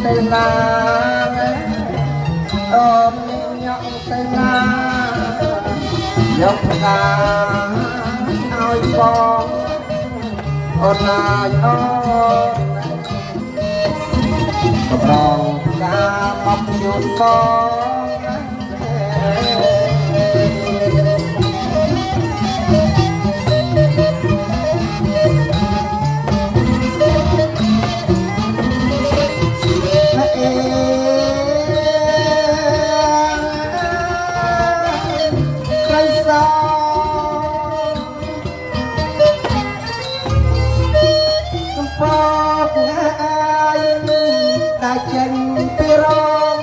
ទៅណាអូនញ៉ក់ទៅណាយកផ្កាឲ្យបងអូនណាយអូនប្រងផ្កាមកជូនបងចេញពីរង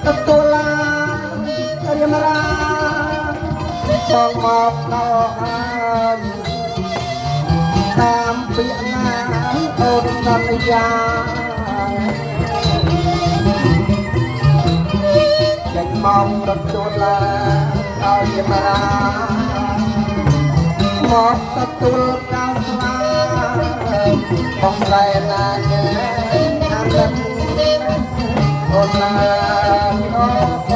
ទទួលឡារៀមរាបងមកដល់ហើយតាមពាក្យណាអូនសន្យាចេញមកទទួលឡាឲ្យរៀមរាមកទទួលកៅស្លាបងស្រីណាចេញអូនណាអូ